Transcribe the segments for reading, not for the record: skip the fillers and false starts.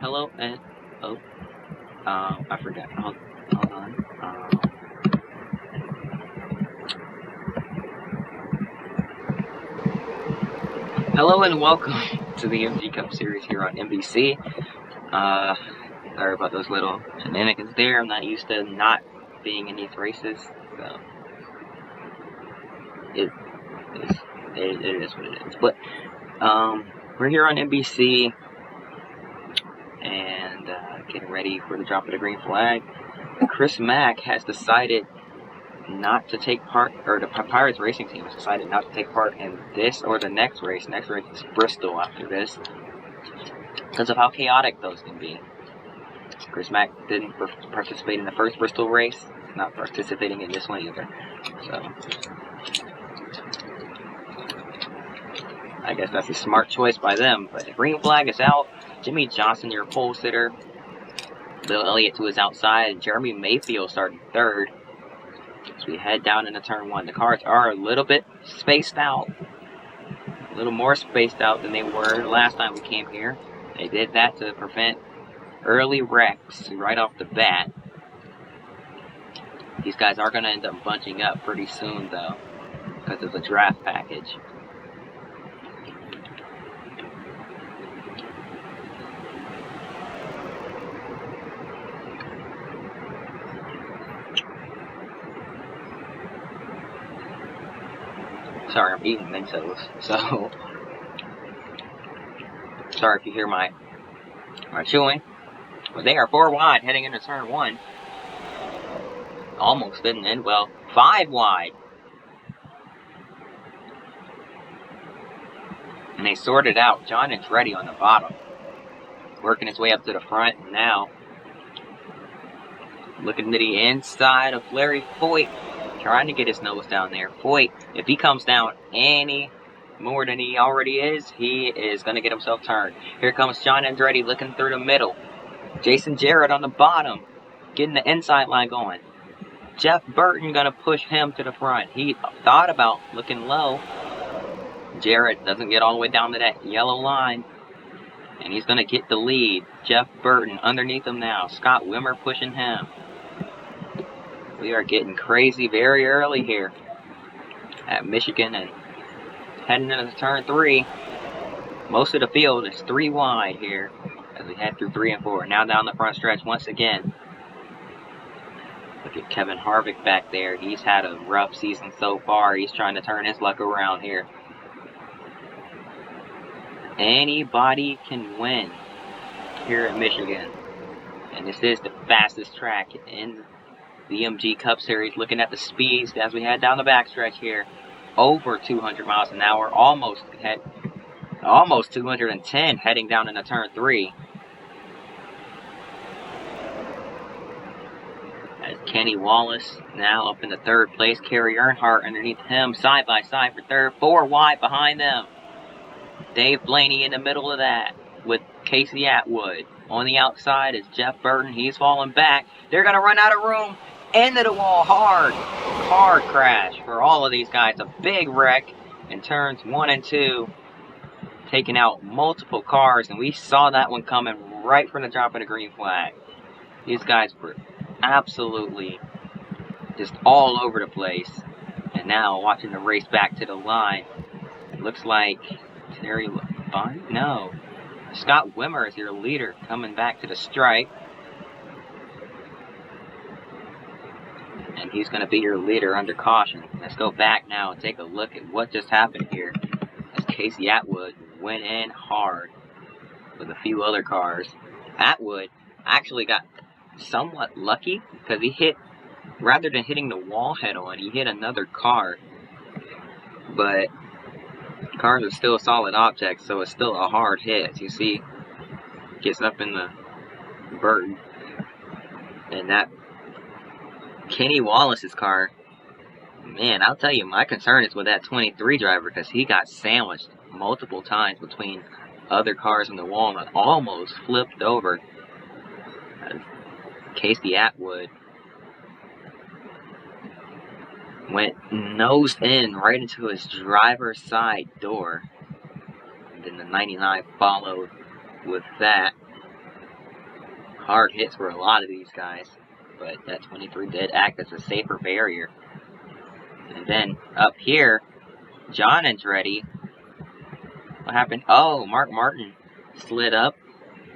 Hello and oh, I forgot. Hold on. Hello and welcome to the MG Cup Series here on NBC. Sorry about those little shenanigans there. I'm not used to not being in these races, so it is what it is. But we're here on NBC and getting ready for the drop of the green flag. Chris Mack has decided not to take part, or the Pirates racing team has decided not to take part in this or the next race. Next race is Bristol after this, because of how chaotic those can be. Chris Mack didn't participate in the first Bristol race, not participating in this one either. So I guess that's a smart choice by them. But the green flag is out. Jimmy Johnson, your pole sitter. Bill Elliott to his outside, and Jeremy Mayfield starting third. As we head down into turn one, the cars are a little bit spaced out. A little more spaced out than they were last time we came here. They did that to prevent early wrecks right off the bat. These guys are going to end up bunching up pretty soon, though, because of the draft package. Sorry, I'm eating Mentos, so sorry if you hear my chewing. But they are 4 wide heading into turn one. Almost didn't end well. 5 wide. And they sorted out John Andretti on the bottom, working his way up to the front. And now, looking to the inside of Larry Foyt, trying to get his nose down there. Foyt, if he comes down any more than he already is, he is going to get himself turned. Here comes John Andretti looking through the middle. Jason Jarrett on the bottom, getting the inside line going. Jeff Burton going to push him to the front. He thought about looking low. Jarrett doesn't get all the way down to that yellow line, and he's going to get the lead. Jeff Burton underneath him now. Scott Wimmer pushing him. We are getting crazy very early here at Michigan and heading into turn 3. Most of the field is 3 wide here as we head through 3 and 4. Now down the front stretch once again. Look at Kevin Harvick back there. He's had a rough season so far. He's trying to turn his luck around here. Anybody can win here at Michigan. And this is the fastest track in the MG Cup Series. Looking at the speeds as we head down the backstretch here. Over 200 miles an hour. Almost 210 heading down into turn 3. As Kenny Wallace now up in the third place. Kerry Earnhardt underneath him. Side by side for third. 4 wide behind them. Dave Blaney in the middle of that with Casey Atwood. On the outside is Jeff Burton. He's falling back. They're going to run out of room. Into the wall hard. Hard crash for all of these guys. A big wreck in turns 1 and 2. Taking out multiple cars. And we saw that one coming right from the drop of the green flag. These guys were absolutely just all over the place. And now watching the race back to the line. It looks like Terry Bond? No. Scott Wimmer is your leader coming back to the stripe. And he's going to be your leader under caution. Let's go back now and take a look at what just happened here. As Casey Atwood went in hard with a few other cars. Atwood actually got somewhat lucky because he hit, rather than hitting the wall head on, he hit another car. But cars are still solid objects, so it's still a hard hit. As you see, gets up in the Burton. And that Kenny Wallace's car, man, I'll tell you, my concern is with that 23 driver because he got sandwiched multiple times between other cars in the wall and almost flipped over. Casey Atwood went nosed in right into his driver's side door. And then the 99 followed with that. hard hits for a lot of these guys, but that 23 did act as a safer barrier. And then up here, John Andretti. What happened? Oh, Mark Martin slid up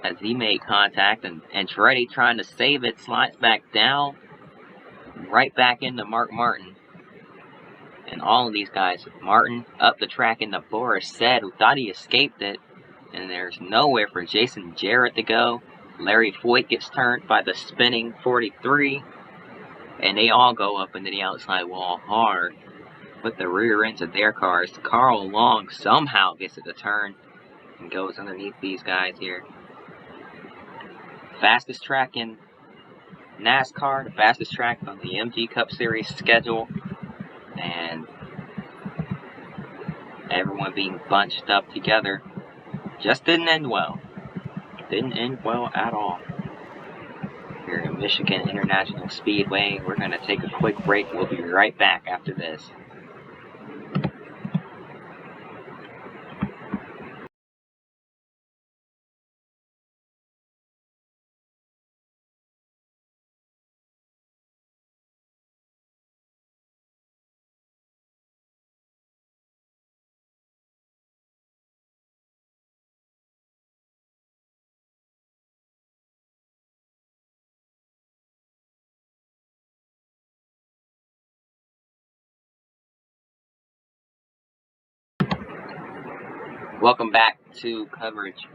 as he made contact, and Andretti, trying to save it, slides back down, right back into Mark Martin. And all of these guys, Martin up the track into Boris Said, who thought he escaped it, and there's nowhere for Jason Jarrett to go. Larry Foyt gets turned by the spinning 43, and they all go up into the outside wall hard with the rear ends of their cars. Carl Long somehow gets it to turn and goes underneath these guys here. Fastest track in NASCAR, the fastest track on the MG Cup Series schedule, and everyone being bunched up together just didn't end well. Didn't end well at all. Here at Michigan International Speedway, we're going to take a quick break. We'll be right back after this. Welcome back to coverage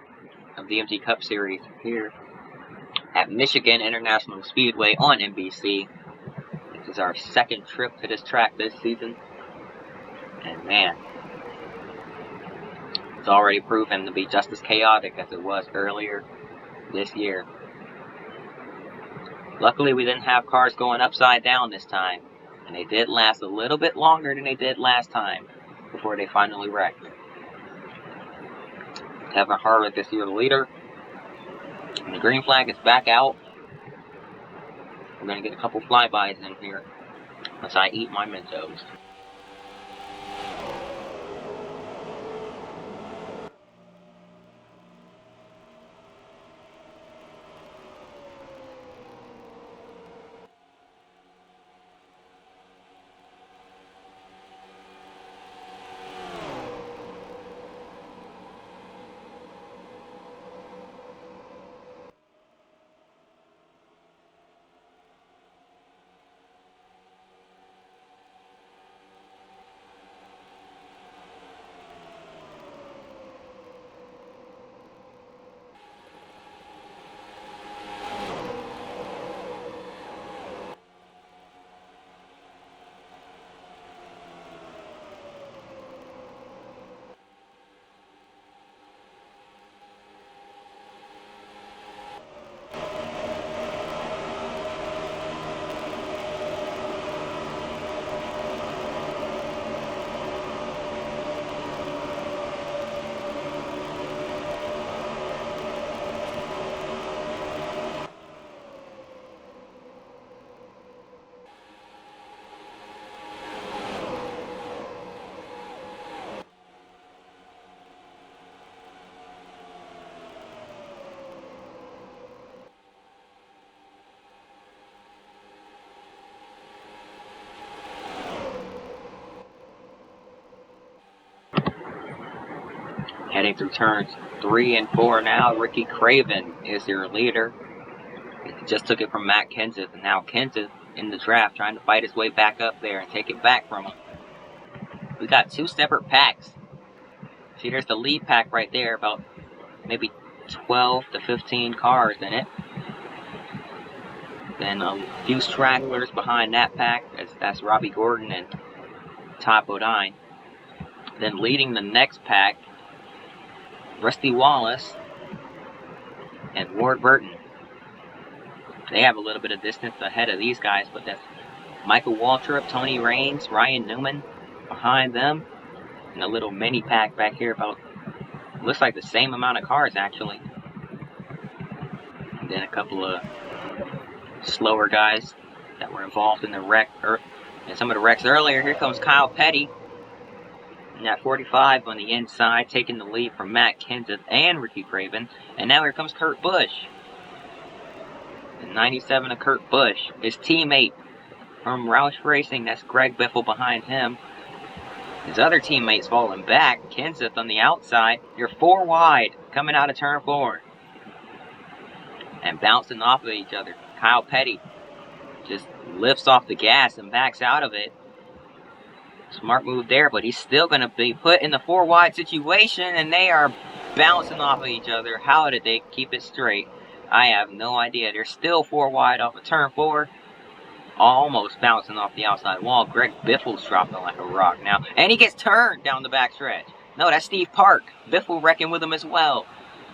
of the MG Cup Series here at Michigan International Speedway on NBC. This is our second trip to this track this season, and man, it's already proven to be just as chaotic as it was earlier this year. Luckily, we didn't have cars going upside down this time, and they did last a little bit longer than they did last time before they finally wrecked. Kevin Harvick is your leader, and the green flag is back out. We're going to get a couple flybys in here as I eat my Mentos. Heading through turns 3 and 4 now, Ricky Craven is your leader. He just took it from Matt Kenseth, and now Kenseth in the draft trying to fight his way back up there and take it back from him. We got two separate packs. See, there's the lead pack right there, about maybe 12 to 15 cars in it. Then a few stragglers behind that pack, that's Robbie Gordon and Todd Bodine. Then leading the next pack, Rusty Wallace and Ward Burton. They have a little bit of distance ahead of these guys, but that's Michael Waltrip, Tony Raines, Ryan Newman behind them. And a little mini pack back here, about, looks like the same amount of cars actually. And then a couple of slower guys that were involved in the wreck, and some of the wrecks earlier. Here comes Kyle Petty. And that 45 on the inside, taking the lead from Matt Kenseth and Ricky Craven. And now here comes Kurt Busch. And 97 of Kurt Busch. His teammate from Roush Racing, that's Greg Biffle behind him. His other teammate's falling back. Kenseth on the outside. You're 4 wide coming out of turn 4. And bouncing off of each other. Kyle Petty just lifts off the gas and backs out of it. Smart move there, but he's still going to be put in the 4 wide situation, and they are bouncing off of each other. How did they keep it straight? I have no idea. They're still 4 wide off of turn 4. Almost bouncing off the outside wall. Greg Biffle's dropping like a rock now. And he gets turned down the backstretch. No, that's Steve Park. Biffle wrecking with him as well.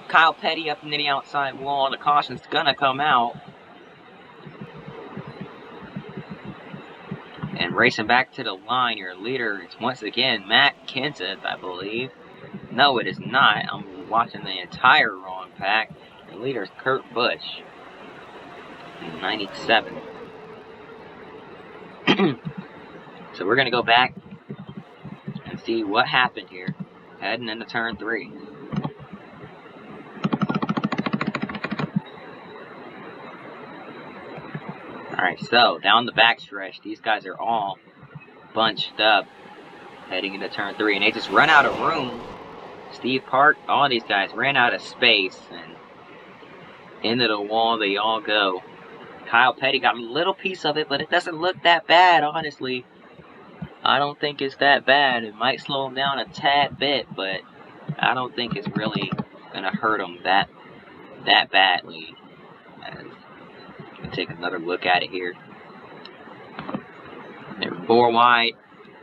Kyle Petty up into the outside wall. The caution's going to come out. And racing back to the line, your leader is once again Matt Kenseth, I believe. No, it is not. I'm watching the entire wrong pack. Your leader is Kurt Busch. 97. So we're going to go back and see what happened here. Heading into turn 3. Alright, so down the backstretch, these guys are all bunched up heading into turn 3, and they just run out of room. Steve Park, all these guys ran out of space, and into the wall they all go. Kyle Petty got a little piece of it, but it doesn't look that bad, honestly. I don't think it's that bad. It might slow him down a tad bit, but I don't think it's really going to hurt him that badly. Take another look at it here. They're 4 wide.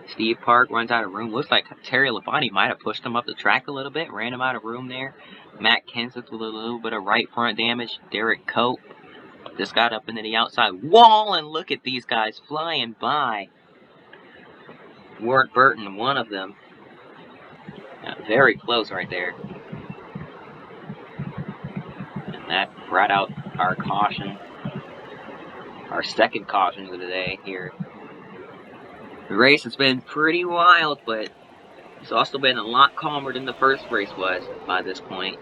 Steve Park runs out of room. Looks like Terry Labonte might have pushed him up the track a little bit. Ran him out of room there. Matt Kenseth with a little bit of right front damage. Derek Cope just got up into the outside wall. And look at these guys flying by. Ward Burton, one of them. Very close right there. And that brought out our caution. Our second caution of the day here. The race has been pretty wild, but it's also been a lot calmer than the first race was by this point.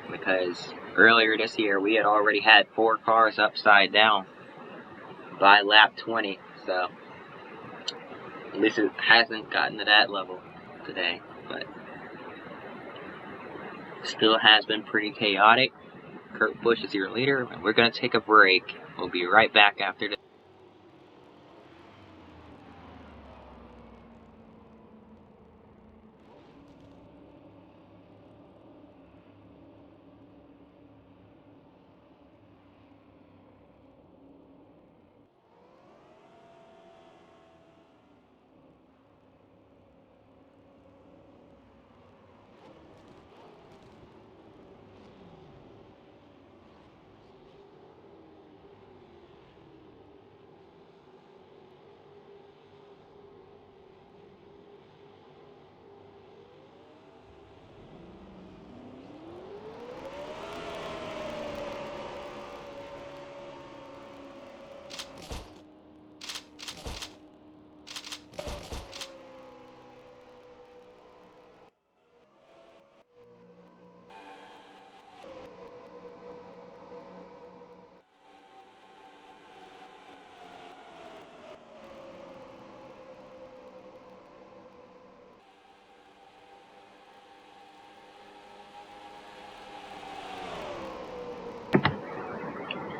Because earlier this year, we had already had 4 cars upside down by lap 20. So, at least it hasn't gotten to that level today. But still has been pretty chaotic. Kurt Busch is your leader, and we're going to take a break. We'll be right back after this.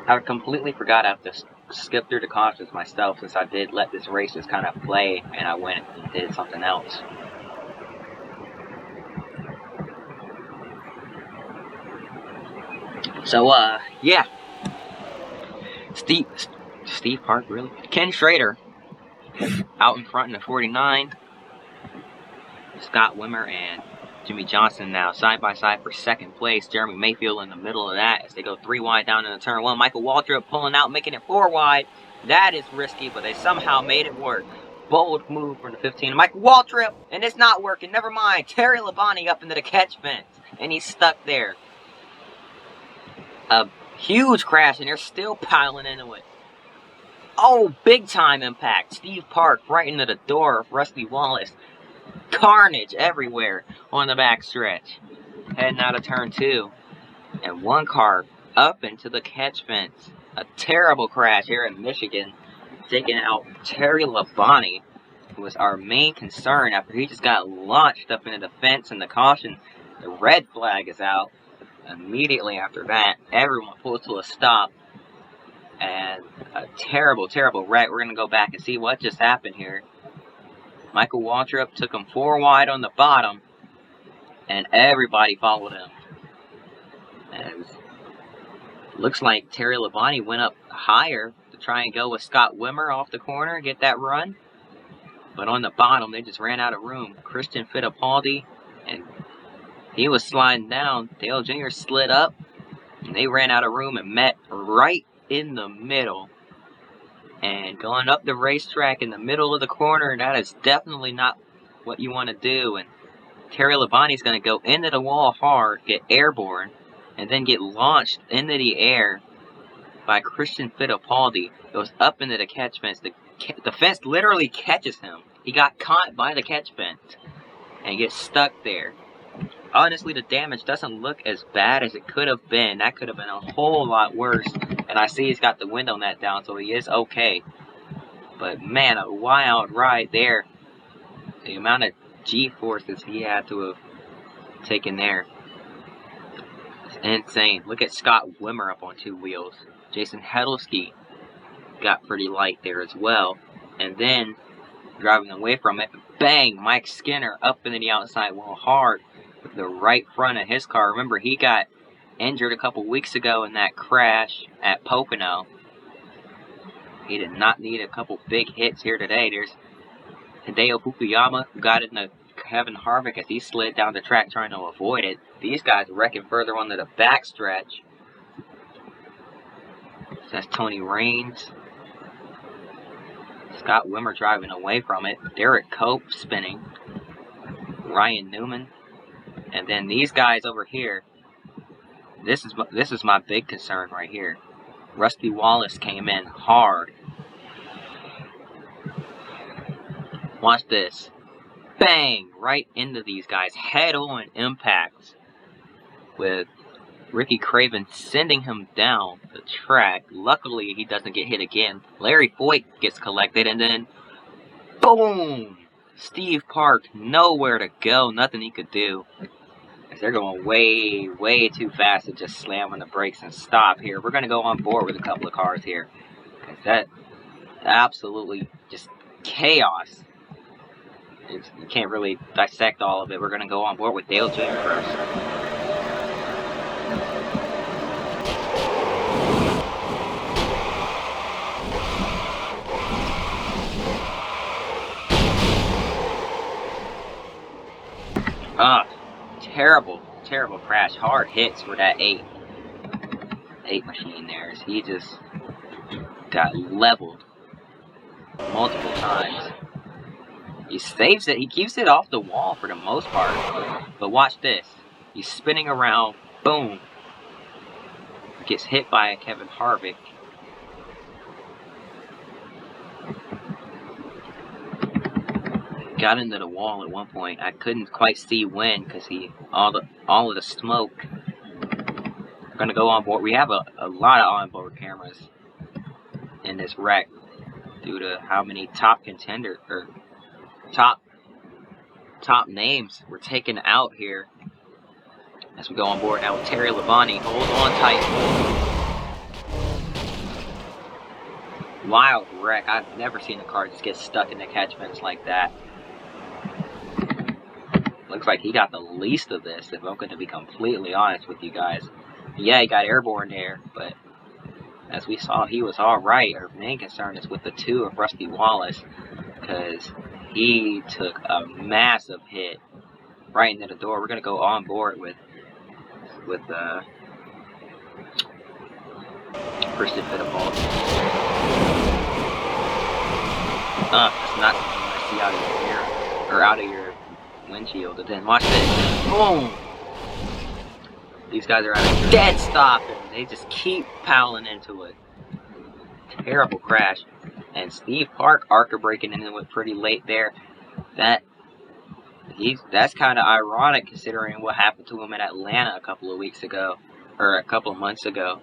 I completely forgot I have to skip through the cautions myself, since I did let this race just kind of play and I went and did something else. So, yeah. Steve Park, really? Ken Schrader out in front in the 49. Scott Wimmer and Jimmy Johnson now side by side for second place. Jeremy Mayfield in the middle of that as they go 3 wide down into turn 1. Michael Waltrip pulling out, making it 4 wide. That is risky, but they somehow made it work. Bold move from the 15. Michael Waltrip, and it's not working. Never mind. Terry Labonte up into the catch fence, and he's stuck there. A huge crash, and they're still piling into it. Oh, big time impact. Steve Park right into the door of Rusty Wallace. Carnage everywhere on the back stretch. Heading out of turn 2. And one car up into the catch fence. A terrible crash here in Michigan, taking out Terry Labonte, who was our main concern after he just got launched up into the fence, and the red flag is out. Immediately after that, everyone pulls to a stop, and a terrible, terrible wreck. We're going to go back and see what just happened here. Michael Waltrip took him 4 wide on the bottom, and everybody followed him. And looks like Terry Labonte went up higher to try and go with Scott Wimmer off the corner, get that run. But on the bottom, they just ran out of room. Christian Fittipaldi, and he was sliding down. Dale Jr. slid up, and they ran out of room and met right in the middle. And going up the racetrack in the middle of the corner, that is definitely not what you want to do. And Terry Labonte's going to go into the wall hard, get airborne, and then get launched into the air by Christian Fittipaldi. Goes up into the catch fence. The fence literally catches him. He got caught by the catch fence and gets stuck there. Honestly, the damage doesn't look as bad as it could have been. That could have been a whole lot worse. And I see he's got the window net down, so he is okay. But man, a wild ride there. The amount of G-forces he had to have taken there. It's insane. Look at Scott Wimmer up on 2 wheels. Jason Hedelsky got pretty light there as well. And then, driving away from it, bang, Mike Skinner up into the outside wall hard with the right front of his car. Remember, he got injured a couple weeks ago in that crash at Pocono. He did not need a couple big hits here today. There's Hideo Fukuyama, who got into Kevin Harvick as he slid down the track trying to avoid it. These guys wrecking further onto the backstretch. That's Tony Raines. Scott Wimmer driving away from it. Derek Cope spinning. Ryan Newman. And then these guys over here. This is my big concern right here. Rusty Wallace came in hard. Watch this. Bang! Right into these guys. Head-on impacts. With Ricky Craven sending him down the track. Luckily, he doesn't get hit again. Larry Foyt gets collected, and then boom! Steve Park, nowhere to go. Nothing he could do. They're going way, way too fast to just slam on the brakes and stop here. We're going to go on board with a couple of cars here. That absolutely just chaos. You can't really dissect all of it. We're going to go on board with Dale Jr. first. Terrible, terrible crash. Hard hits for that 8 machine there. He just got leveled multiple times. He saves it. He keeps it off the wall for the most part. But watch this. He's spinning around. Boom. Gets hit by Kevin Harvick. Got into the wall at one point. I couldn't quite see when because all of the smoke. We're gonna go on board. We have a lot of onboard cameras in this wreck due to how many top contender or top names were taken out here. As we go on board now with Terry Labonte. Hold on tight. Wild wreck. I've never seen a car just get stuck in the catch fence like that. Looks like he got the least of this, if I'm going to be completely honest with you guys. Yeah, he got airborne there, but as we saw, he was alright. Our main concern is with the 2 of Rusty Wallace, because he took a massive hit right into the door. We're going to go on board with Christian Fittipaldi. It's not something I see out of your ear, or out of your windshield. And then watch this. Boom! These guys are at a dead stop, and they just keep piling into it. Terrible crash. And Steve Park arc breaking into it pretty late there. That's kind of ironic considering what happened to him in Atlanta a couple of weeks ago. or a couple months ago.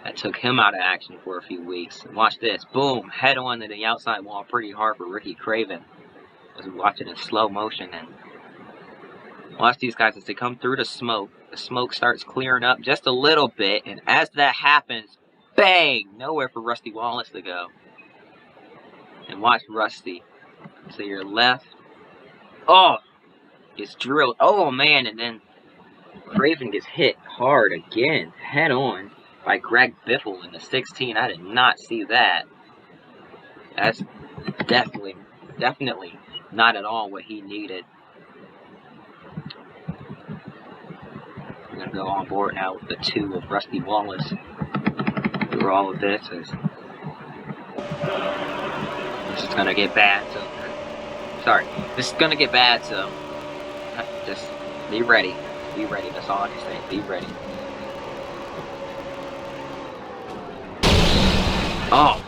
I took him out of action for a few weeks. Watch this. Boom. Head on to the outside wall pretty hard for Ricky Craven. I was watching in slow motion, and watch these guys as they come through the smoke. The smoke starts clearing up just a little bit, and as that happens, bang! Nowhere for Rusty Wallace to go. And watch Rusty to your left. Oh! Gets drilled. Oh, man, and then Craven gets hit hard again, head on, by Greg Biffle in the 16. I did not see that. That's definitely not at all what he needed. We're going to go on board now with the 2 of Rusty Wallace through all of this. This is going to get bad, so... Sorry. This is going to get bad, so... Just be ready. Be ready. That's all I can say. Be ready. Oh!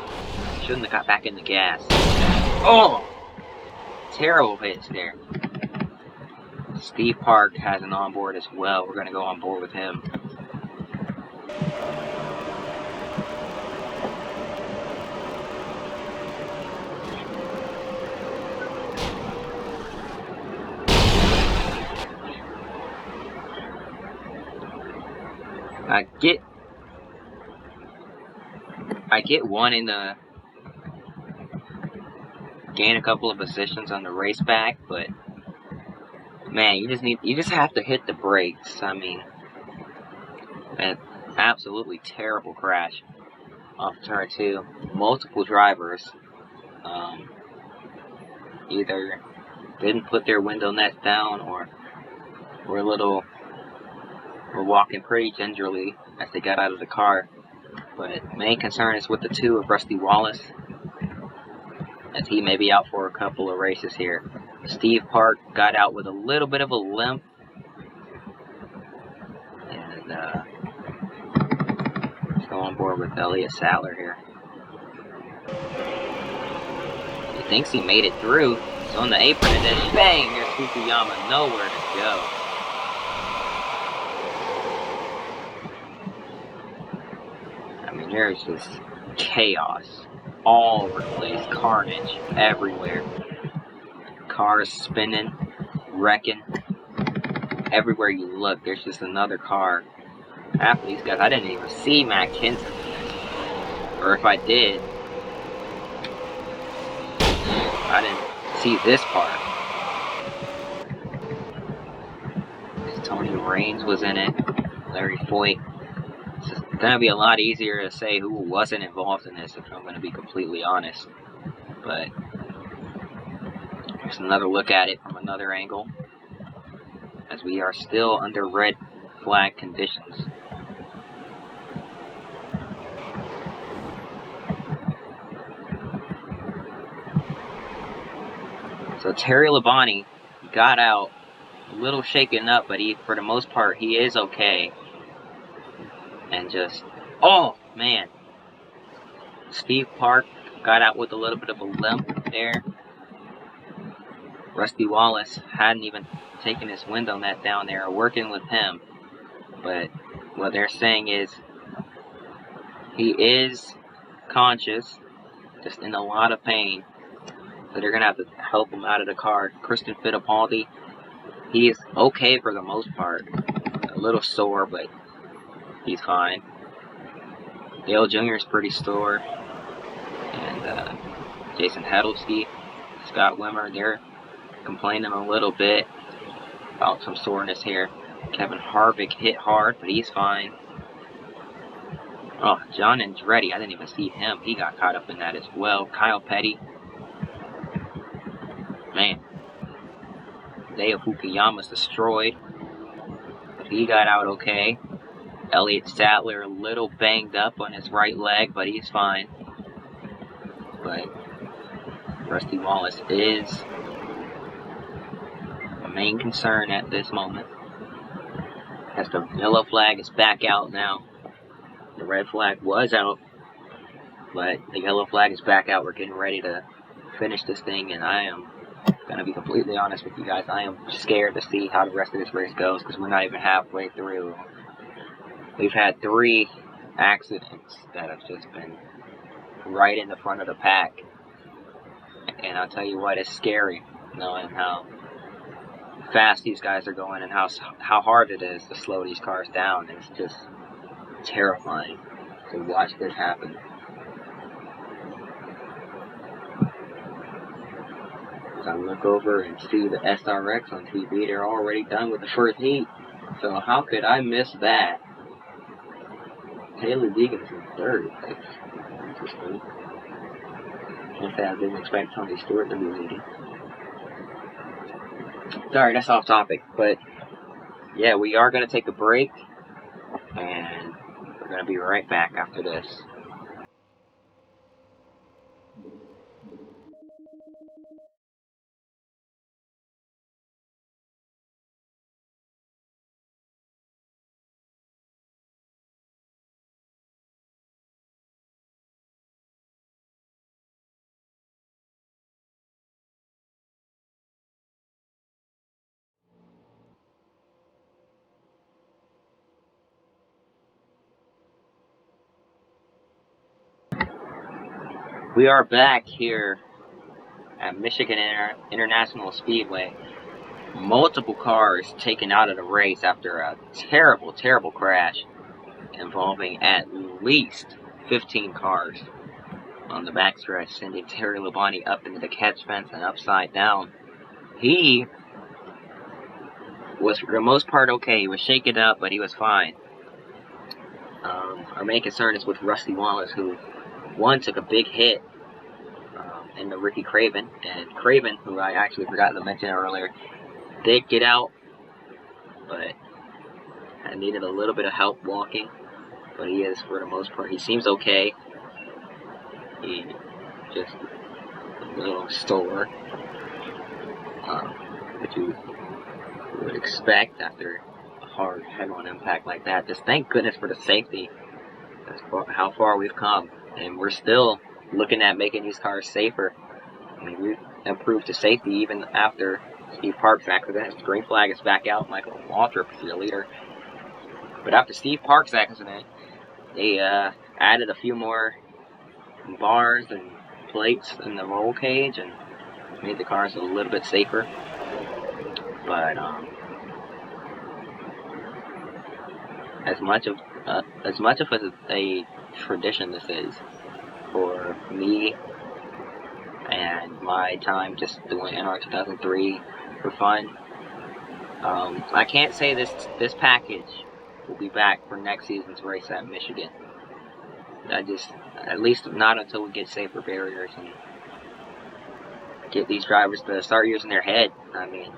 Shouldn't have got back in the gas. Oh! Terrible hits there. Steve Park has an onboard as well. We're going to go on board with him. I get wanting to gain a couple of positions on the race back, but man, you just have to hit the brakes. I mean, an absolutely terrible crash off turn 2. Multiple drivers either didn't put their window nets down or were walking pretty gingerly as they got out of the car. But main concern is with the 2 of Rusty Wallace, as he may be out for a couple of races here. Steve Park got out with a little bit of a limp, and let's go on board with Elliott Sadler here. He thinks he made it through. He's on the apron, and then bang! There's Fukuyama, nowhere to go. There's just chaos all over the place, carnage everywhere. Cars spinning, wrecking. Everywhere you look, there's just another car. Half of these guys, I didn't even see Matt Kinson. Or if I did, I didn't see this part. Tony Raines was in it, Larry Foyt. It's gonna be a lot easier to say who wasn't involved in this if I'm gonna be completely honest. But here's another look at it from another angle, as we are still under red flag conditions. So Terry Labonte got out a little shaken up, but for the most part, he is okay. And just, oh man, Steve Park got out with a little bit of a limp there. Rusty Wallace hadn't even taken his window net down there or working with him. But what they're saying is he is conscious, just in a lot of pain. So they're going to have to help him out of the car. Kristen Fittipaldi, he is okay for the most part. A little sore, but he's fine. Dale Jr. is pretty sore. And Jason Hedlsky, Scott Wimmer, they're complaining a little bit about some soreness here. Kevin Harvick hit hard, but he's fine. Oh, John Andretti, I didn't even see him. He got caught up in that as well. Kyle Petty. Man. Dale Fukuyama's destroyed, but he got out okay. Elliott Sadler a little banged up on his right leg, but he's fine. But Rusty Wallace is a main concern at this moment, as the yellow flag is back out now. The red flag was out, but the yellow flag is back out. We're getting ready to finish this thing, and I am going to be completely honest with you guys. I am scared to see how the rest of this race goes, because we're not even halfway through. We've had 3 accidents that have just been right in the front of the pack. And I'll tell you what, it's scary knowing how fast these guys are going and how hard it is to slow these cars down. It's just terrifying to watch this happen. As I look over and see the SRX on TV, they're already done with the first heat. So how could I miss that? Haley Deegan's in 3rd. That's interesting. Can't say I didn't expect Tony Stewart to be leading. Sorry, that's off topic. But yeah, we are going to take a break. And we're going to be right back after this. We are back here at Michigan International Speedway. Multiple cars taken out of the race after a terrible, terrible crash involving at least 15 cars on the backstretch, sending Terry Labonte up into the catch fence and upside down. He was, for the most part, okay. He was shaken up, but he was fine. Our main concern is with Rusty Wallace, who, one, took a big hit in the Ricky Craven, and Craven, who I actually forgot to mention earlier, did get out, but I needed a little bit of help walking, but he is, for the most part, he seems okay. He just a little sore, which you would expect after a hard head-on impact like that. Just thank goodness for the safety. That's how far we've come, and we're still looking at making these cars safer. I mean, we've improved to safety even after Steve Park's accident. His green flag is back out. Michael Waltrip is your leader. But after Steve Park's accident, they added a few more bars and plates in the roll cage and made the cars a little bit safer. But as much of a tradition this is for me and my time just doing NR 2003 for fun, I can't say this package will be back for next season's race at Michigan. At least not until we get safer barriers and get these drivers to start using their head. I mean,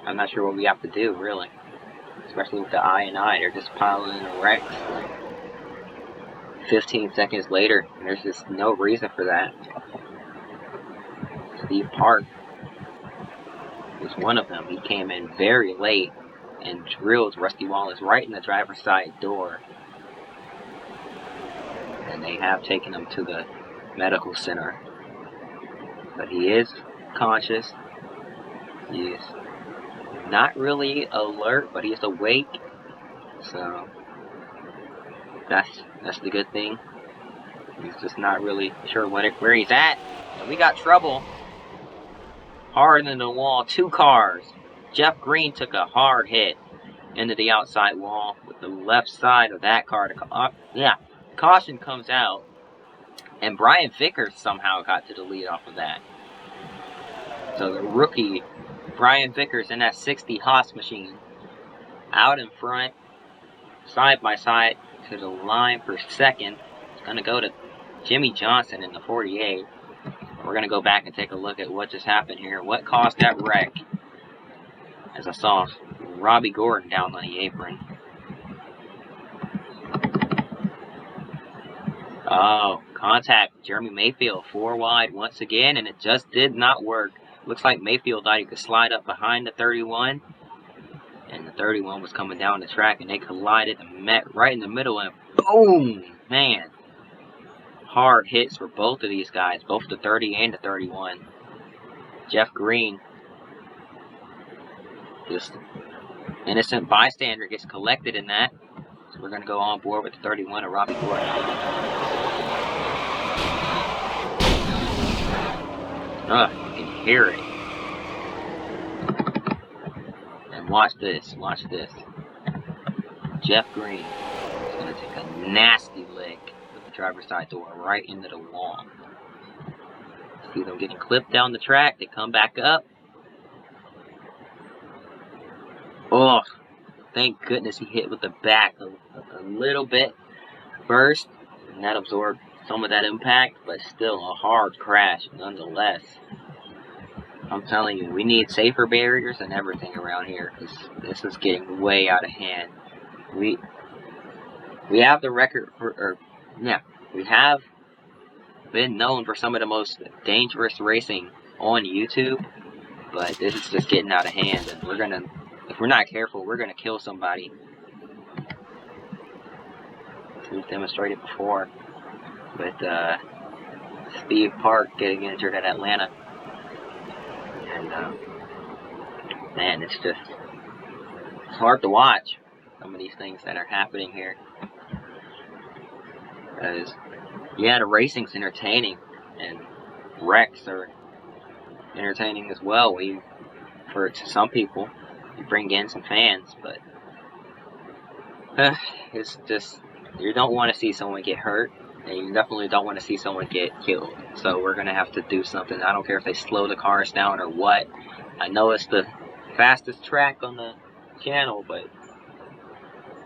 I'm not sure what we have to do, really. Especially with the I&I, they're just piling in the wrecks like 15 seconds later, and there's just no reason for that. Steve Park was one of them. He came in very late and drilled Rusty Wallace right in the driver's side door. And they have taken him to the medical center. But he is conscious. He is not really alert, but he's awake. So that's the good thing. He's just not really sure where he's at. And we got trouble. Hard in the wall, 2 cars. Jeff Green took a hard hit into the outside wall with the left side of that car. Caution comes out, and Brian Vickers somehow got to the lead off of that. So the rookie, Brian Vickers, in that 60 Haas machine, out in front, side by side to the line for second. It's going to go to Jimmy Johnson in the 48. We're going to go back and take a look at what just happened here. What caused that wreck? As I saw Robbie Gordon down on the apron. Oh, contact. Jeremy Mayfield 4 wide once again, and it just did not work. Looks like Mayfield thought he could slide up behind the 31. And the 31 was coming down the track, and they collided and met right in the middle, and boom! Man. Hard hits for both of these guys, both the 30 and the 31. Jeff Green, just innocent bystander, gets collected in that. So we're going to go on board with the 31 of Robbie Ford. You can hear it. And watch this, watch this. Jeff Green is going to take a nasty lick with the driver's side door right into the wall. See them getting clipped down the track. They come back up. Oh, thank goodness he hit with the back a little bit first, and that absorbed some of that impact, but still a hard crash nonetheless. I'm telling you, we need safer barriers and everything around here, because this is getting way out of hand. We have the record for, we have been known for some of the most dangerous racing on YouTube, but this is just getting out of hand, and if we're not careful, we're gonna kill somebody. We've demonstrated before with Steve Park getting injured at Atlanta, and man, it's hard to watch some of these things that are happening here. Because yeah, the racing's entertaining, and wrecks are entertaining as well. For some people, you bring in some fans, but it's just, you don't want to see someone get hurt, and you definitely don't want to see someone get killed. So we're gonna have to do something. I don't care if they slow the cars down or what. I know it's the fastest track on the channel, but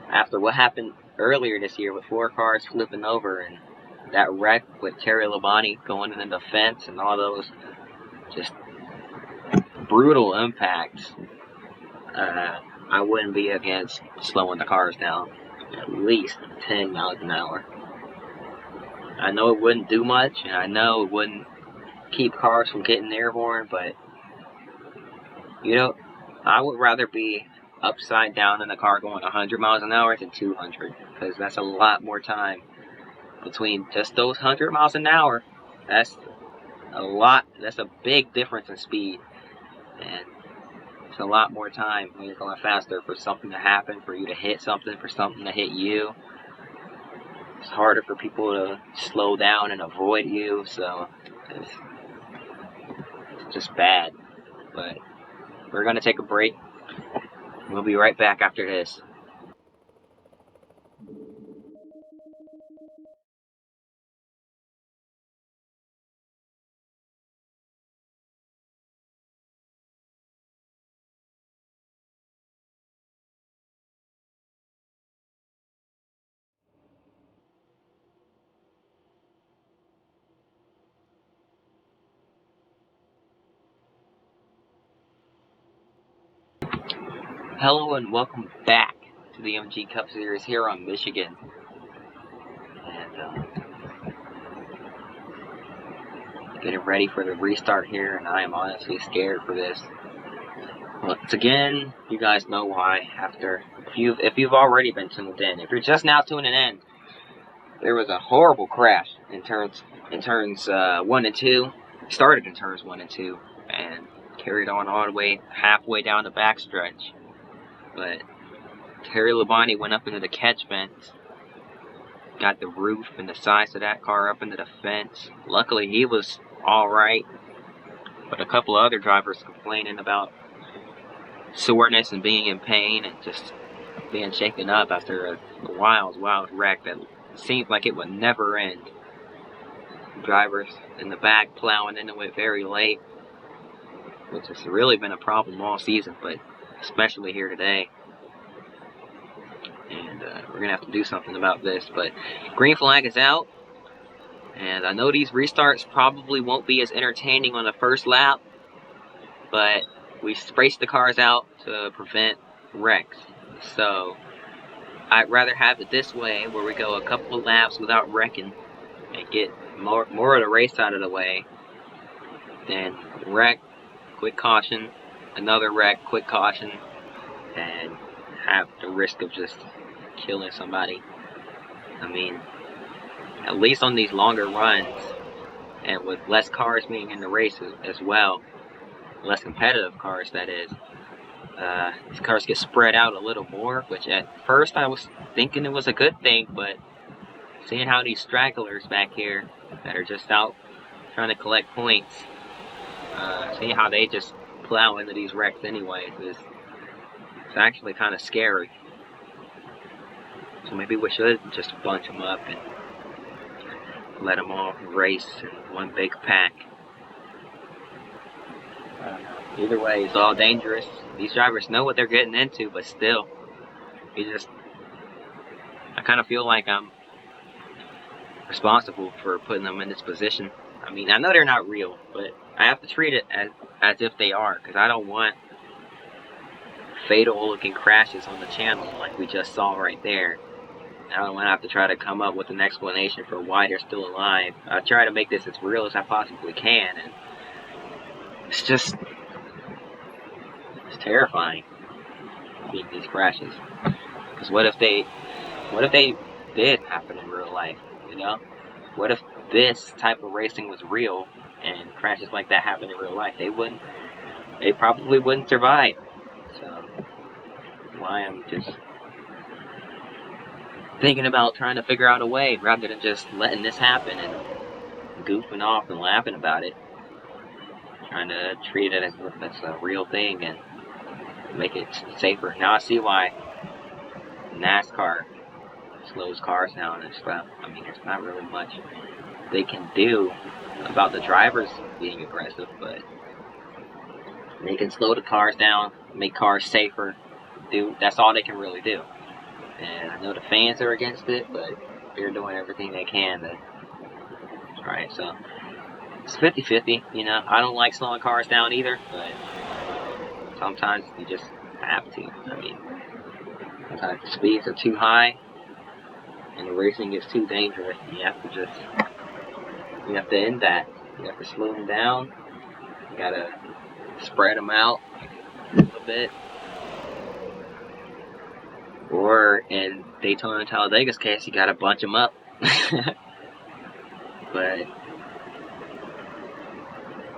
after what happened earlier this year with 4 cars flipping over and that wreck with Terry Labonte going into the fence and all those just brutal impacts, I wouldn't be against slowing the cars down at least 10 miles an hour. I know it wouldn't do much, and I know it wouldn't keep cars from getting airborne, but you know, I would rather be upside down in the car going 100 miles an hour than 200, because that's a lot more time between just those 100 miles an hour. That's a big difference in speed, and it's a lot more time when you're going faster for something to happen, for you to hit something, for something to hit you. It's harder for people to slow down and avoid you, so it's just bad. But we're going to take a break. We'll be right back after this. Hello and welcome back to the MG Cup Series here on Michigan. And getting ready for the restart here, and I am honestly scared for this. Once again, you guys know why. If you've already been tuned in, if you're just now tuning in, there was a horrible crash in turns 1 and 2. Started in turns 1 and 2, and carried on all the way halfway down the backstretch. But Terry Labonte went up into the catch fence, got the roof and the sides of that car up into the fence. Luckily, he was alright, but a couple of other drivers complaining about soreness and being in pain and just being shaken up after a wild wreck that seemed like it would never end. Drivers in the back plowing into it very late, which has really been a problem all season, but especially here today. And we're going to have to do something about this. But green flag is out. And I know these restarts probably won't be as entertaining on the first lap, but we spaced the cars out to prevent wrecks. So I'd rather have it this way, where we go a couple of laps without wrecking and get more of the race out of the way, than wreck, quick caution, another wreck, quick caution, and have the risk of just killing somebody. I mean, at least on these longer runs, and with less cars being in the race as well, less competitive cars that is, These cars get spread out a little more, which at first I was thinking it was a good thing, but seeing how these stragglers back here that are just out trying to collect points, seeing how they just plow into these wrecks anyways, it's actually kind of scary. So maybe we should just bunch them up and let them all race in one big pack. Either way, it's all dangerous. These drivers know what they're getting into, but still, I kind of feel like I'm responsible for putting them in this position. I mean, I know they're not real, but I have to treat it as if they are, because I don't want fatal looking crashes on the channel like we just saw right there. I don't want to have to try to come up with an explanation for why they're still alive. I try to make this as real as I possibly can, and it's terrifying, these crashes. Because what if they did happen in real life, you know? What if this type of racing was real and crashes like that happened in real life? They probably wouldn't survive. So, why I'm just thinking about trying to figure out a way rather than just letting this happen and goofing off and laughing about it. Trying to treat it as if it's a real thing and make it safer. Now I see why NASCAR slows cars down and stuff. I mean, there's not really much they can do about the drivers being aggressive, but they can slow the cars down, make cars safer. That's all they can really do. And I know the fans are against it, but they're doing everything they can to. Alright, so it's 50-50, you know. I don't like slowing cars down either, but sometimes you just have to. I mean, sometimes the speeds are too high and the racing gets too dangerous. You have to end that. You have to slow them down. You gotta spread them out a little bit. Or in Daytona and Talladega's case, you gotta bunch them up. But,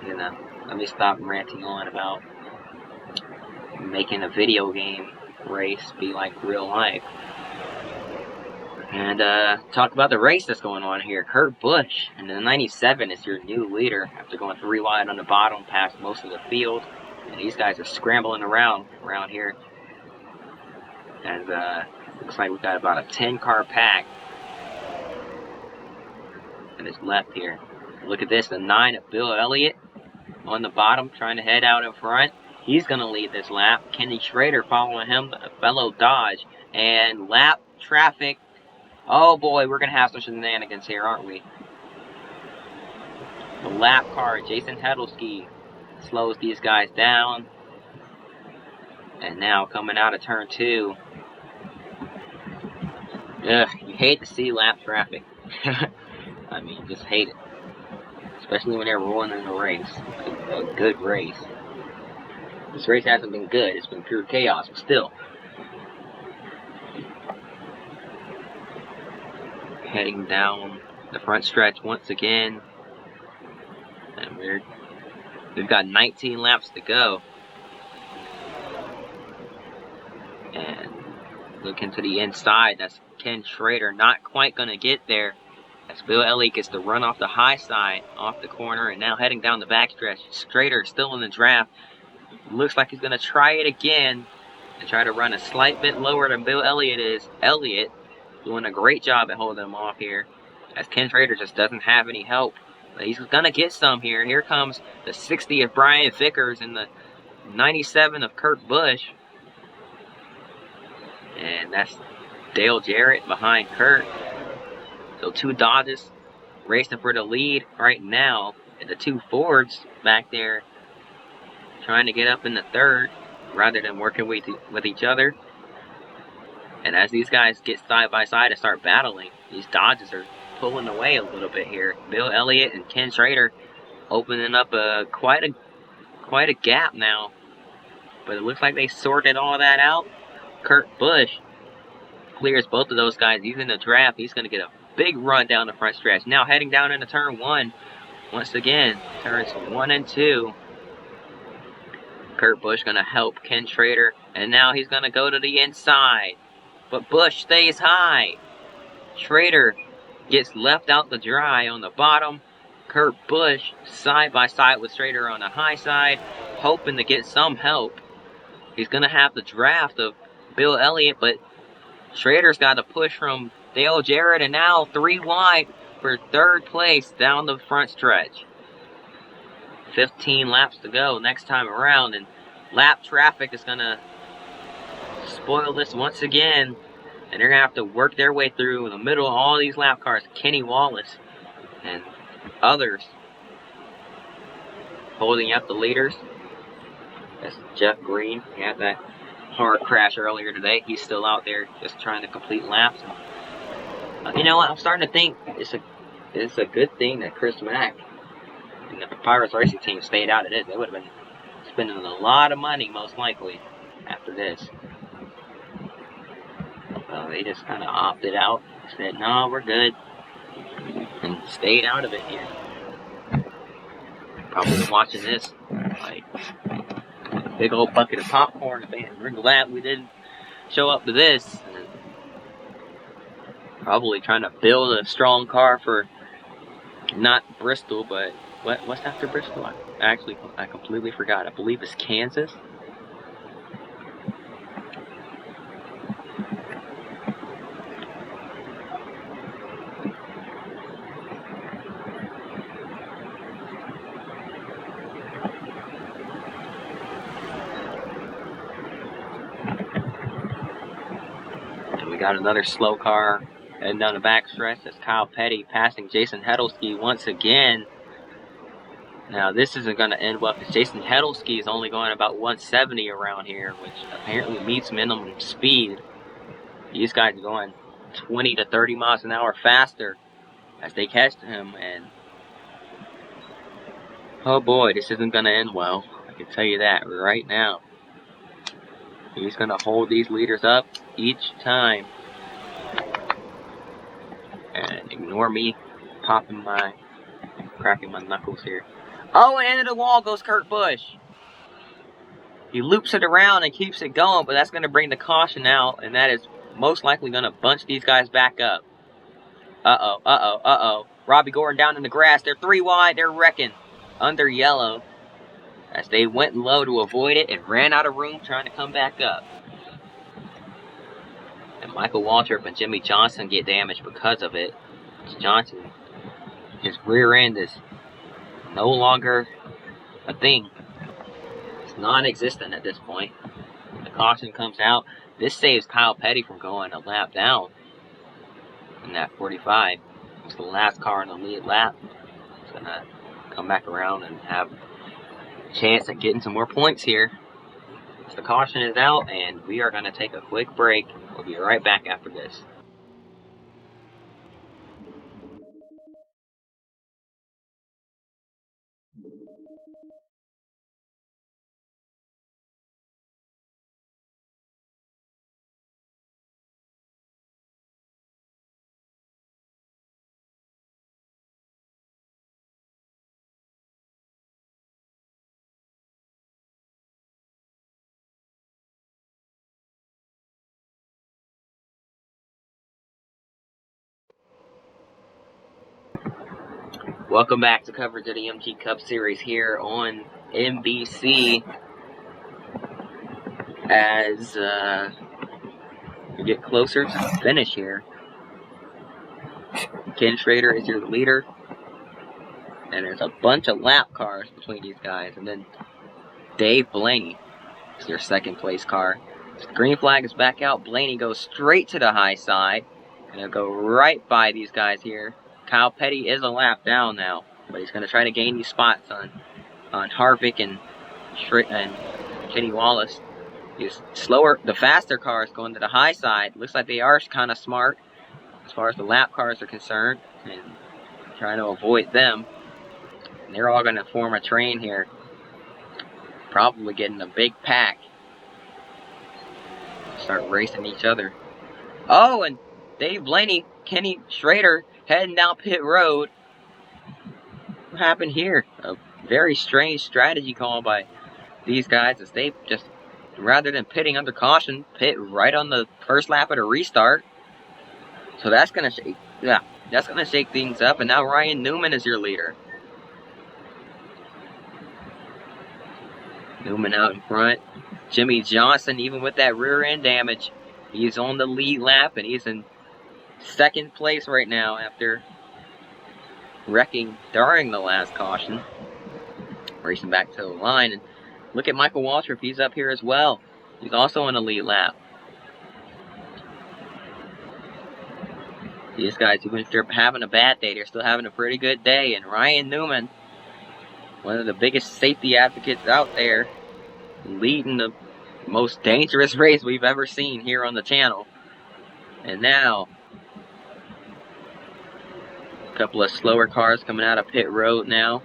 you know, let me stop ranting on about making a video game race be like real life. And talk about the race that's going on here. Kurt Busch in the 97 is your new leader after going 3 wide on the bottom past most of the field. And these guys are scrambling around here. And looks like we've got about a 10-car pack that is left here. Look at this, the 9 of Bill Elliott on the bottom, trying to head out in front. He's going to lead this lap. Kenny Schrader following him, a fellow Dodge. And lap traffic. Oh boy, we're going to have some shenanigans here, aren't we? The lap car, Jason Hedlsky, slows these guys down. And now coming out of turn 2. Ugh, you hate to see lap traffic. I mean, just hate it. Especially when they're ruining a race. A good race. This race hasn't been good. It's been pure chaos, but still. Heading down the front stretch once again. And we've got 19 laps to go. And looking to the inside, that's Ken Schrader not quite going to get there. As Bill Elliott gets to run off the high side, off the corner, and now heading down the backstretch. Schrader still in the draft. Looks like he's going to try it again and try to run a slight bit lower than Bill Elliott is. Elliott doing a great job at holding him off here, as Ken Schrader just doesn't have any help. But he's going to get some here. Here comes the 60 of Brian Vickers and the 97 of Kurt Busch. And that's Dale Jarrett behind Kurt. So 2 Dodges racing for the lead right now. And the 2 Fords back there trying to get up in the 3rd rather than working with each other. And as these guys get side by side and start battling, these Dodges are pulling away a little bit here. Bill Elliott and Ken Schrader opening up quite a gap now. But it looks like they sorted all that out. Kurt Busch clears both of those guys. He's in the draft. He's going to get a big run down the front stretch. Now heading down into turn 1. Once again, turns 1 and 2. Kurt Busch going to help Ken Schrader, and now he's going to go to the inside. But Busch stays high. Schrader gets left out to dry on the bottom. Kurt Busch side by side with Schrader on the high side, hoping to get some help. He's going to have the draft of Bill Elliott, but Schrader's got a push from Dale Jarrett, and now 3 wide for third place down the front stretch. 15 laps to go next time around, and lap traffic is going to spoil this once again, and they're going to have to work their way through in the middle of all these lap cars. Kenny Wallace and others holding up the leaders. That's Jeff Green. He had that hard crash earlier today. He's still out there just trying to complete laps. And, you know what? I'm starting to think it's a good thing that Chris Mack and the Pirates Racing team stayed out of this. They would have been spending a lot of money, most likely, after this. So they just kind of opted out. Said, no, we're good. And stayed out of it here. Probably watching this like a big old bucket of popcorn. We're glad we didn't show up to this. And probably trying to build a strong car for not Bristol, but what's after Bristol? I completely forgot. I believe it's Kansas. And we got another slow car heading down the back stretch. That's Kyle Petty passing Jason Hedelsky once again. Now, this isn't going to end well because Jason Hedelsky is only going about 170 around here, which apparently meets minimum speed. These guys are going 20 to 30 miles an hour faster as they catch him, and oh boy, this isn't going to end well. I can tell you that right now. He's going to hold these leaders up each time. And ignore me cracking my knuckles here. Oh, and into the wall goes Kurt Busch. He loops it around and keeps it going, but that's going to bring the caution out, and that is most likely going to bunch these guys back up. Uh-oh. Robbie Gordon down in the grass. They're 3 wide. They're wrecking under yellow as they went low to avoid it and ran out of room trying to come back up. And Michael Waltrip and Jimmy Johnson get damaged because of it. Johnson, his rear end is no longer a thing. It's non-existent at this point. The caution comes out. This saves Kyle Petty from going a lap down in that 45. It's the last car in the lead lap. It's going to come back around and have a chance at getting some more points here. So the caution is out, and we are going to take a quick break. We'll be right back after this. Welcome back to coverage of the MG Cup Series here on NBC. As we get closer to the finish here, Ken Schrader is your leader, and there's a bunch of lap cars between these guys, and then Dave Blaney is your second place car. The green flag is back out. Blaney goes straight to the high side, and he'll go right by these guys here. Kyle Petty is a lap down now, but he's going to try to gain these spots on Harvick and Kenny Wallace. He's slower. The faster cars going to the high side. Looks like they are kind of smart as far as the lap cars are concerned, and trying to avoid them. And they're all going to form a train here, probably getting a big pack. Start racing each other. Oh, and Dave Blaney, Kenny Schrader heading down pit road. What happened here? A very strange strategy call by these guys is they just, rather than pitting under caution, pit right on the first lap of the restart. So that's gonna shake, that's gonna shake things up. And now Ryan Newman is your leader. Newman out in front. Jimmy Johnson, even with that rear end damage, he's on the lead lap and he's in second place right now after wrecking during the last caution. Racing back to the line, and look at Michael Waltrip, he's up here as well. He's also on the lead lap. These guys, even if they're having a bad day, they're still having a pretty good day. And Ryan Newman, one of the biggest safety advocates out there, leading the most dangerous race we've ever seen here on the channel. And now, a couple of slower cars coming out of pit road now.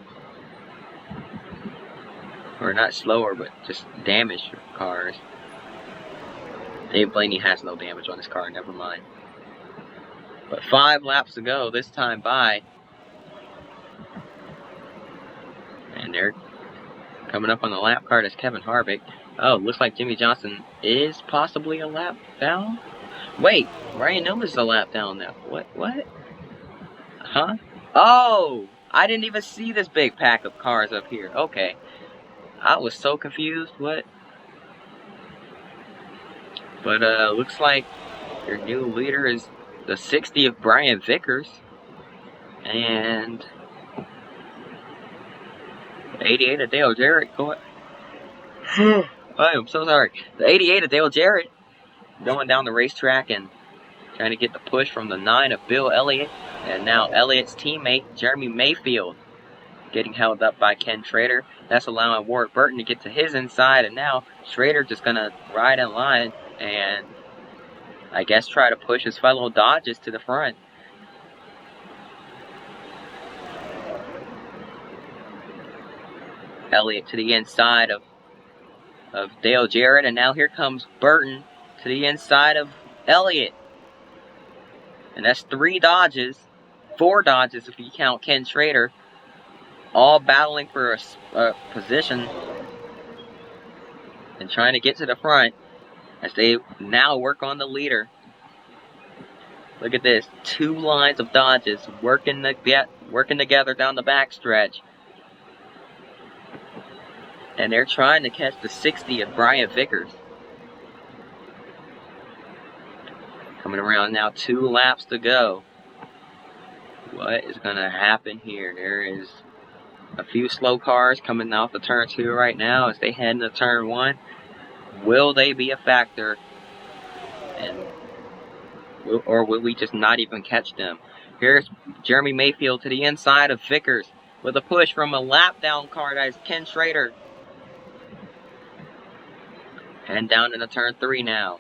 Or not slower, but just damaged cars. Dave Blaney has no damage on his car, never mind. But 5 laps to go this time by. And they're coming up on the lap card as Kevin Harvick. Oh, looks like Jimmy Johnson is possibly a lap down. Wait, Ryan Newman's a lap down now. What? Huh? Oh, I didn't even see this big pack of cars up here. Okay. I was so confused. What? But looks like your new leader is the 60 of Brian Vickers. And 88 of Dale Jarrett going. I am so sorry. The 88 of Dale Jarrett going down the racetrack and trying to get the push from the 9 of Bill Elliott. And now Elliott's teammate, Jeremy Mayfield, getting held up by Ken Schrader. That's allowing Warwick Burton to get to his inside. And now Schrader just going to ride in line and I guess try to push his fellow Dodges to the front. Elliott to the inside of Dale Jarrett, and now here comes Burton to the inside of Elliott. And that's 3 Dodges, 4 Dodges if you count Ken Schrader, all battling for a position and trying to get to the front as they now work on the leader. Look at this, 2 lines of Dodges working together down the backstretch. And they're trying to catch the 60 of Brian Vickers. Coming around now, 2 laps to go. What is going to happen here? There is a few slow cars coming off the turn 2 right now as they head into turn 1. Will they be a factor? Or will we just not even catch them? Here's Jeremy Mayfield to the inside of Vickers with a push from a lap down car that is Ken Schrader. And down into turn 3 now.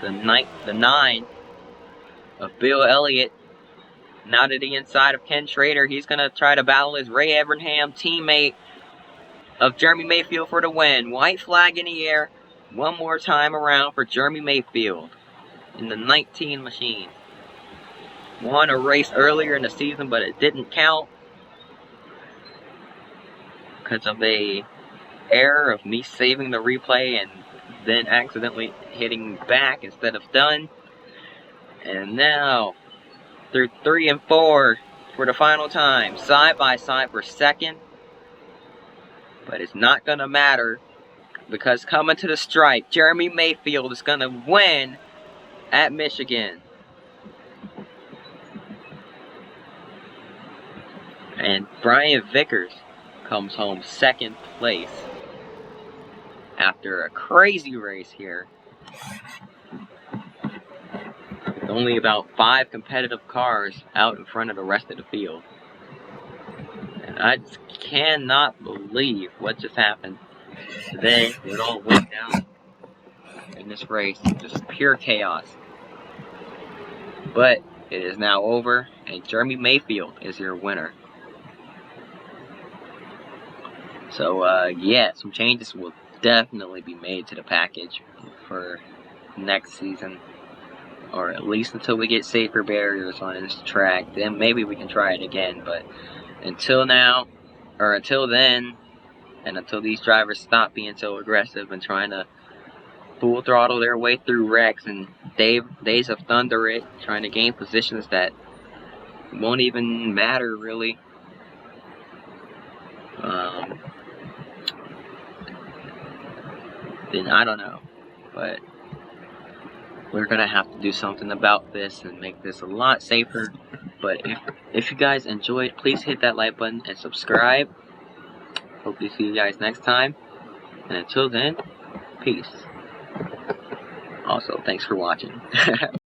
The 9 of Bill Elliott. Now to the inside of Ken Schrader. He's going to try to battle his Ray Evernham teammate of Jeremy Mayfield for the win. White flag in the air. One more time around for Jeremy Mayfield in the 19 machine. Won a race earlier in the season, but it didn't count because of a error of me saving the replay and then accidentally hitting back instead of done. And now through 3 and 4 for the final time, side by side for second. But it's not gonna matter because coming to the stripe, Jeremy Mayfield is gonna win at Michigan. And Brian Vickers comes home second place after a crazy race here. With only about 5 competitive cars out in front of the rest of the field. And I just cannot believe what just happened today. It all went down in this race. Just pure chaos. But it is now over, and Jeremy Mayfield is your winner. So, yeah, some changes will definitely be made to the package for next season. Or at least until we get safer barriers on this track. Then maybe we can try it again. But until now, or until then, And until these drivers stop being so aggressive and trying to full throttle their way through wrecks and days of thunder it, trying to gain positions that won't even matter really, then I don't know. But we're gonna have to do something about this and make this a lot safer. But if you guys enjoyed, please hit that like button and subscribe. Hope to see you guys next time. And until then, peace. Also, thanks for watching.